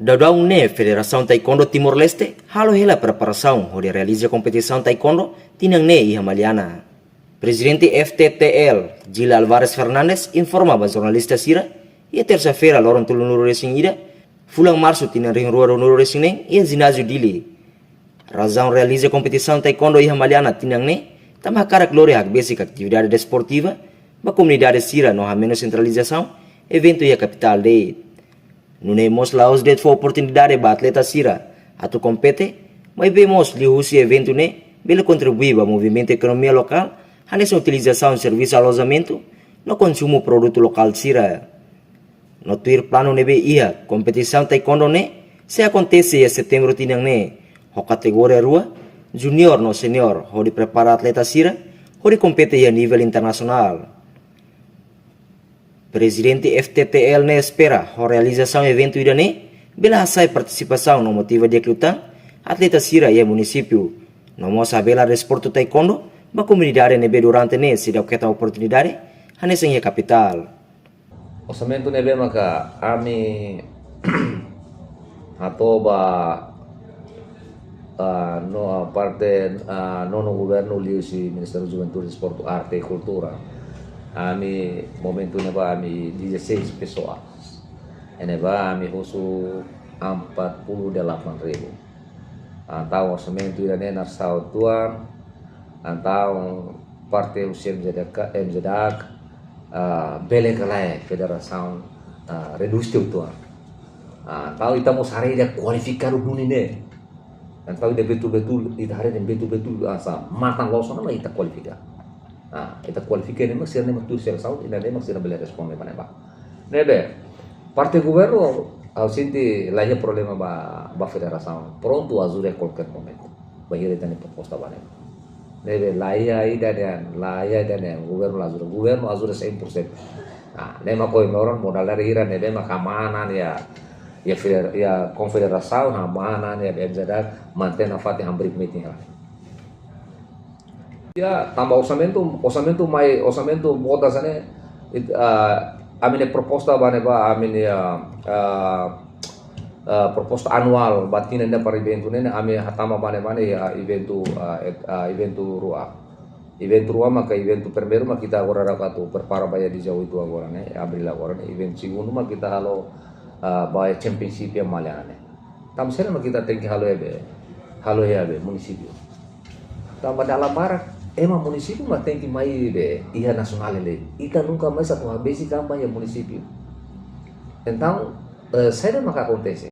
Dadão ne Federação Taekwondo Timor-Leste halo hela preparação onde realiza a competição taekwondo tinang ne iha Maliana. Presidente FTTL Gila Alvarez Fernandes informava jornalista Sira e terça-feira loron tulunuro racing ida fulang março tinang ring rua runuro racing neng e ginásio dili. Razão realiza a competição taekwondo iha Maliana tinang ne tambah karak glória hak basic atividade desportiva ba comunidade Sira no ha menos centralização evento ia capital de Nunemos laos det for oportunidade ba atleta Sira atu compete, mas vemos lihusi evento ne bele contribuir ba movimento economia local, hanes utilização de serviço alojamento no consumo produto local Sira. No tuir plano nebe ia competição taekwondo ne se acontece em setembro tinang ne ho categoria rua junior no senior ho di prepara atleta Sira ho di compete a nível internacional. Presidente FTTL ne espera a realização evento ida ne bela sai participação no motiva de clutang atleta Sira e município no moça bela desporto taekwondo ba comunidade nebe durante ne se dá queta oportunidade haneseng e capital. Orçamento nebe maka ami atoba no parte nono governo liu si Ministério da Juventude, Esporte, Arte e Cultura. Ami momento neba ami 16 pessoas. Neba ami husu 48.000. Antau orçamento ira nenar sau tuan, antau parte usia MZDAC, bele kalai federação reduz teu tuan. Antau itamos hari dia kualifikar dunine. Antau dia betul-betul ita hari dia betul-betul asa matang losona lah ita kualifikar. Ita kualifikar ni masih ni matur sel saud ina ni masih boleh respon mana ba. Nebe parte governo au sinti laia problema ba federação pronto azure qualquer momento. Bahir ita ni proposta ba ne. Nebe laia dan governo azure 100%. Nema koi moron modal dari ira nebe makamanan ya confederação hamanan ya BMZDAC mantém a fati hambrik meeting lah. Ya tambah orçamento botas ane amine proposta bane ba amine proposta anual batina nda para evento nene ame hatama bane ya evento rua maka evento primeiro maka kita agora rakatu prepara baya di jauh itu agora ne abril agora ne evento segundo maka kita halo baya championship ya Maliana ne tam sene maka kita tenki halo ya be municipio tambah dalam barak emang município mas tem que mais ia nacional ele ika nunca mais satu habis kampanye município então sério não acontece